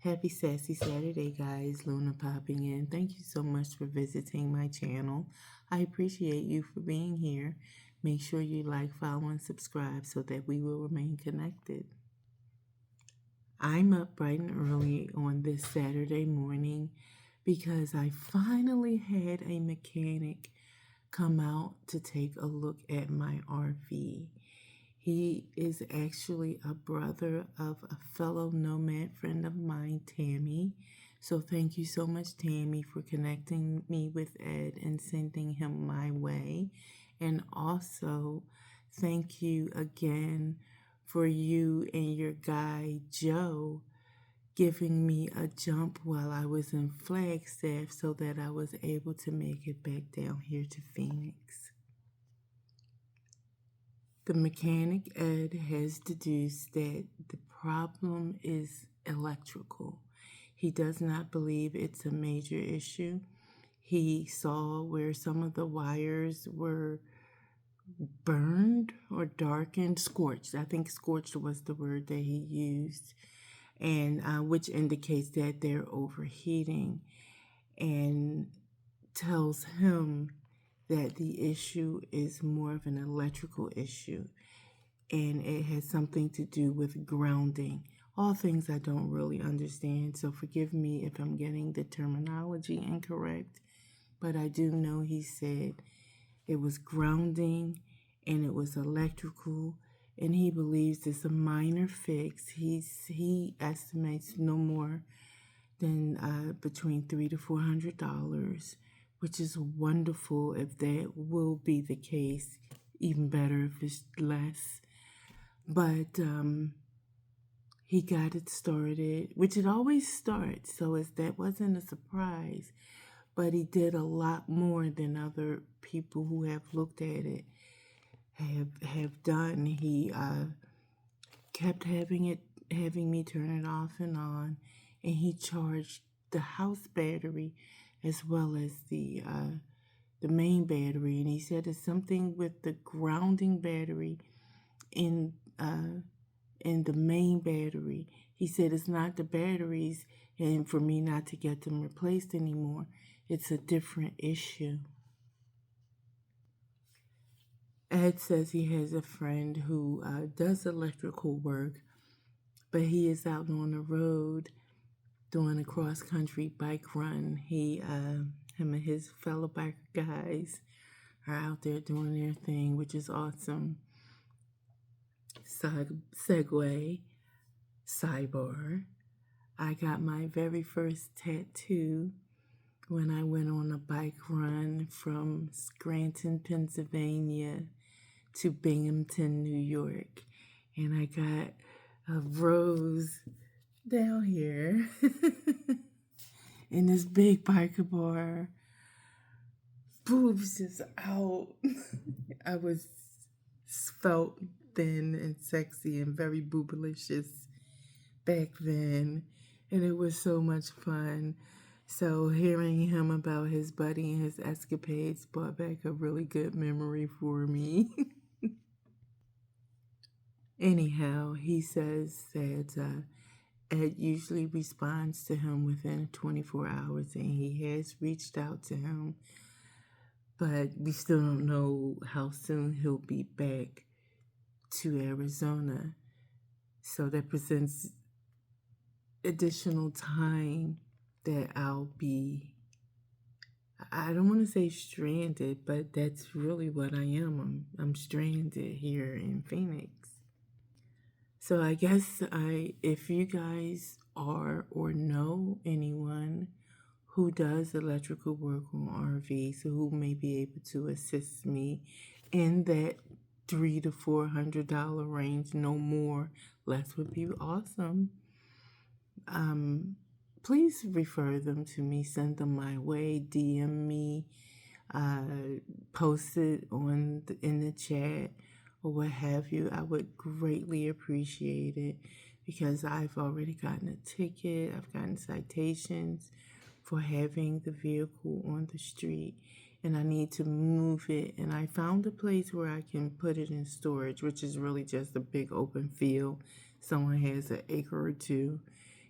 Happy Sassy Saturday, guys. Luna popping in. Thank you so much for visiting my channel. I appreciate you for being here. Make sure you like, follow, and subscribe so that we will remain connected. I'm up bright and early on this Saturday morning because I finally had a mechanic come out to take a look at my RV. He is actually a brother of a fellow nomad friend of mine, Tammy. So thank you so much, Tammy, for connecting me with Ed and sending him my way. And also, thank you again for you and your guy, Joe, giving me a jump while I was in Flagstaff so that I was able to make it back down here to Phoenix. The mechanic, Ed, has deduced that the problem is electrical. He does not believe it's a major issue. He saw where some of the wires were burned or darkened, scorched. I think scorched was the word that he used, and which indicates that they're overheating, and tells him that the issue is more of an electrical issue and it has something to do with grounding. All things I don't really understand, so forgive me if I'm getting the terminology incorrect, but I do know he said it was grounding and it was electrical, and he believes it's a minor fix. He estimates no more than between $300 to $400, which is wonderful if that will be the case. Even better if it's less. But he got it started, which it always starts, so that wasn't a surprise. But he did a lot more than other people who have looked at it have done. He kept having me turn it off and on, and he charged the house battery as well as the main battery. And he said it's something with the grounding battery in the main battery. He said it's not the batteries, and for me not to get them replaced anymore. It's a different issue. Ed says he has a friend who does electrical work, but he is out on the road doing a cross-country bike run. Him and his fellow biker guys are out there doing their thing, which is awesome. Segue, sidebar. I got my very first tattoo when I went on a bike run from Scranton, Pennsylvania to Binghamton, New York. And I got a rose down here in this big biker bar. Boobs is out. I felt thin and sexy and very boobalicious back then, and it was so much fun. So hearing him about his buddy and his escapades brought back a really good memory for me. Anyhow, he says that Ed usually responds to him within 24 hours, and he has reached out to him, but we still don't know how soon he'll be back to Arizona. So that presents additional time that I'll be, I don't want to say stranded, but that's really what I am. I'm stranded here in Phoenix. So I guess if you guys are or know anyone who does electrical work on RVs, who may be able to assist me in that $300 to $400 range, no more, less would be awesome. Please refer them to me, send them my way, DM me, post it in the chat or what have you. I would greatly appreciate it because I've already gotten a ticket. I've gotten citations for having the vehicle on the street, and I need to move it. And I found a place where I can put it in storage, which is really just a big open field. Someone has an acre or two,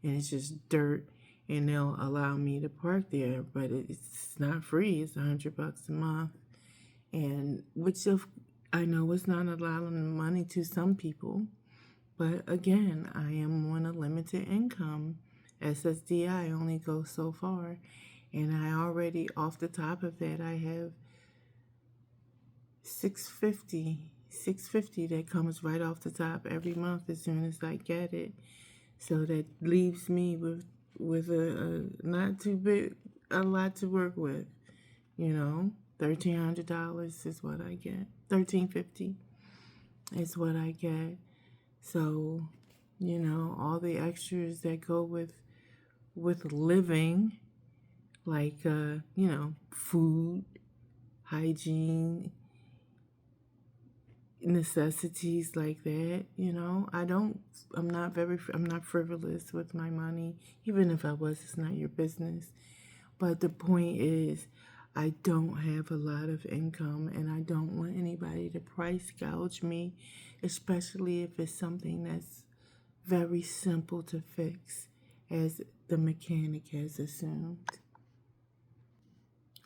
and it's just dirt, and they'll allow me to park there, but it's not free. It's $100 a month, and I know it's not a lot of money to some people, but again, I am on a limited income. SSDI only goes so far, and I already, off the top of it, I have 650 that comes right off the top every month as soon as I get it. So that leaves me with a not too big, a lot to work with. $1,300 is what I get. $1,350 is what I get. So, all the extras that go with living, like food, hygiene, necessities like that. I'm not frivolous with my money. Even if I was, it's not your business. But the point is, I don't have a lot of income, and I don't want anybody to price gouge me, especially if it's something that's very simple to fix, as the mechanic has assumed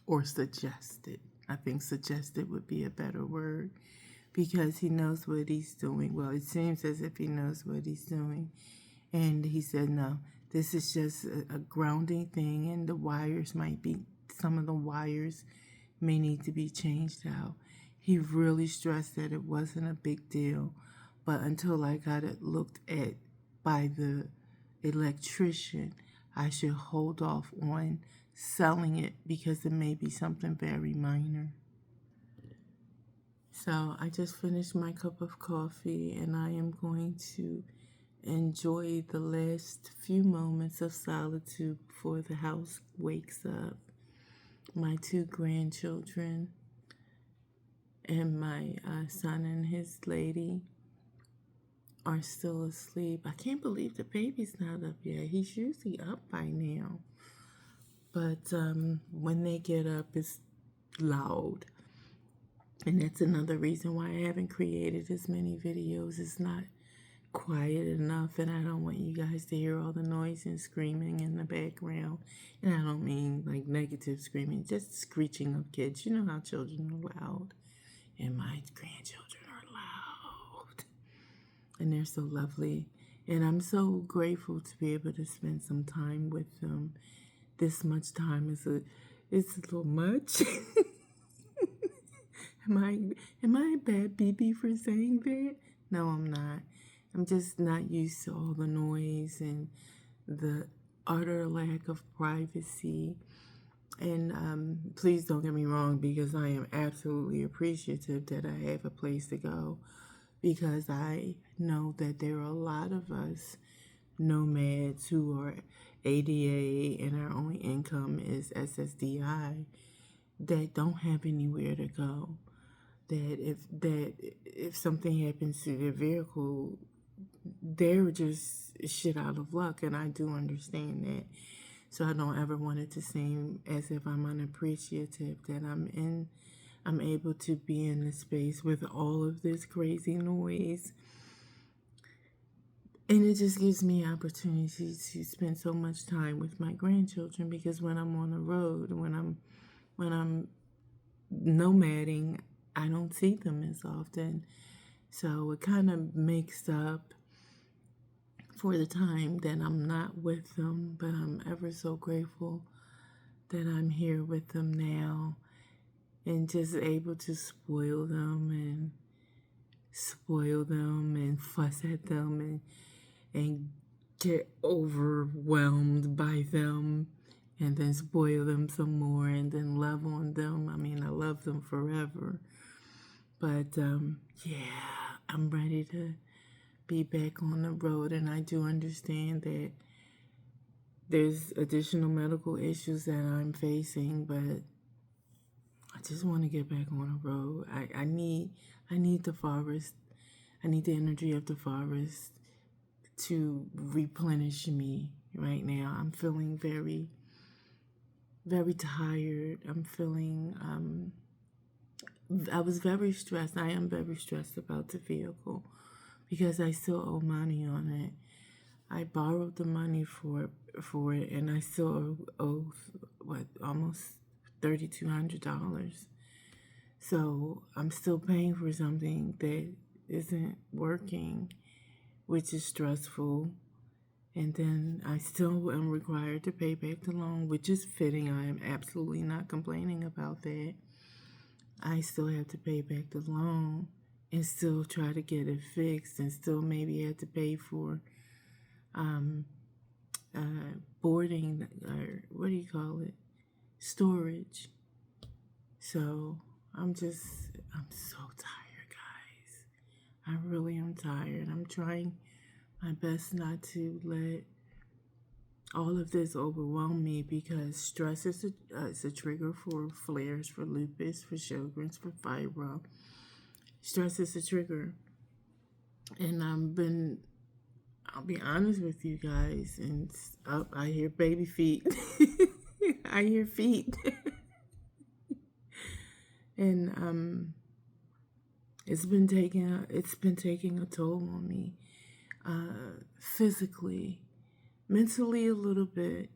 or suggested. I think suggested would be a better word, because he knows what he's doing. Well, it seems as if he knows what he's doing. And he said, no, this is just a grounding thing, and some of the wires may need to be changed out. He really stressed that it wasn't a big deal, but until I got it looked at by the electrician, I should hold off on selling it because it may be something very minor. So I just finished my cup of coffee, and I am going to enjoy the last few moments of solitude before the house wakes up. My 2 grandchildren and my son and his lady are still asleep. I can't believe the baby's not up yet. He's usually up by now. But when they get up, it's loud. And that's another reason why I haven't created as many videos. It's not quiet enough, and I don't want you guys to hear all the noise and screaming in the background. And I don't mean like negative screaming, just screeching of kids. You know how children are loud, and my grandchildren are loud, and they're so lovely, and I'm so grateful to be able to spend some time with them. This much time it's a little much. Am I a bad BB for saying that? No, I'm not. I'm just not used to all the noise and the utter lack of privacy. And please don't get me wrong, because I am absolutely appreciative that I have a place to go, because I know that there are a lot of us nomads who are ADA and our only income is SSDI that don't have anywhere to go. That if something happens to their vehicle, they're just shit out of luck, and I do understand that. So I don't ever want it to seem as if I'm unappreciative that I'm able to be in this space with all of this crazy noise. And it just gives me opportunity to spend so much time with my grandchildren, because when I'm on the road, when I'm nomading, I don't see them as often. So it kind of makes up for the time that I'm not with them, but I'm ever so grateful that I'm here with them now, and just able to spoil them and fuss at them and get overwhelmed by them, and then spoil them some more, and then love on them. I mean, I love them forever. But yeah, I'm ready to be back on the road, and I do understand that there's additional medical issues that I'm facing, but I just want to get back on the road. I need the forest. I need the energy of the forest to replenish me right now. I'm feeling very, very tired. I'm feeling, I was very stressed. I am very stressed about the vehicle because I still owe money on it. I borrowed the money for it, and I still owe what, almost $3,200. So I'm still paying for something that isn't working, which is stressful. And then I still am required to pay back the loan, which is fitting. I am absolutely not complaining about that. I still have to pay back the loan and still try to get it fixed, and still maybe have to pay for boarding, or what do you call it? Storage. So I'm so tired, guys. I really am tired. I'm trying my best not to let all of this overwhelm me, because stress is a trigger for flares, for lupus, for Sjogren's, for fibro. Stress is a trigger. And I'll be honest with you guys, and I hear baby feet. I hear feet. And it's been taking a toll on me, physically, mentally a little bit,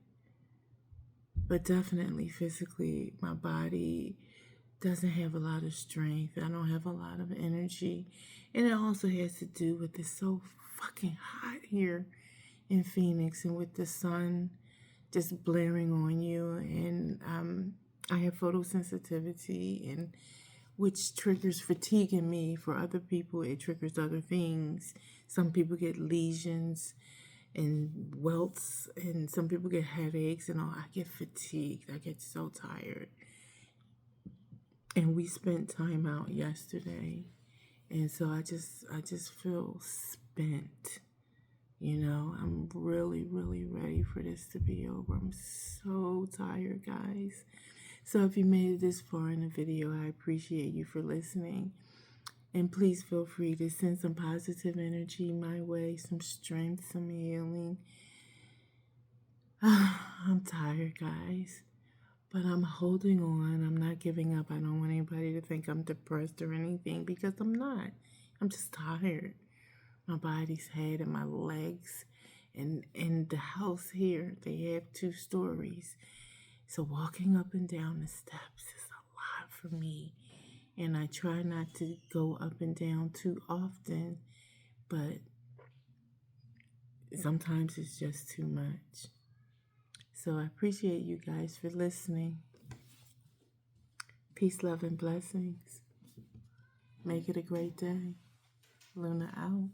but definitely physically. My body doesn't have a lot of strength. I don't have a lot of energy, and it also has to do with it's so fucking hot here in Phoenix, and with the sun just blaring on you, and I have photosensitivity, and which triggers fatigue in me. For other people, it triggers other things. Some people get lesions and welts, and some people get headaches and all. I get fatigued. I get so tired. And we spent time out yesterday, and so I just feel spent. I'm really, really ready for this to be over. I'm so tired, guys. So if you made it this far in the video, I appreciate you for listening. And please feel free to send some positive energy my way, some strength, some healing. I'm tired, guys. But I'm holding on. I'm not giving up. I don't want anybody to think I'm depressed or anything, because I'm not. I'm just tired. My body's head and my legs. And in the house here, they have 2 stories. So walking up and down the steps is a lot for me. And I try not to go up and down too often, but sometimes it's just too much. So I appreciate you guys for listening. Peace, love, and blessings. Make it a great day. Luna out.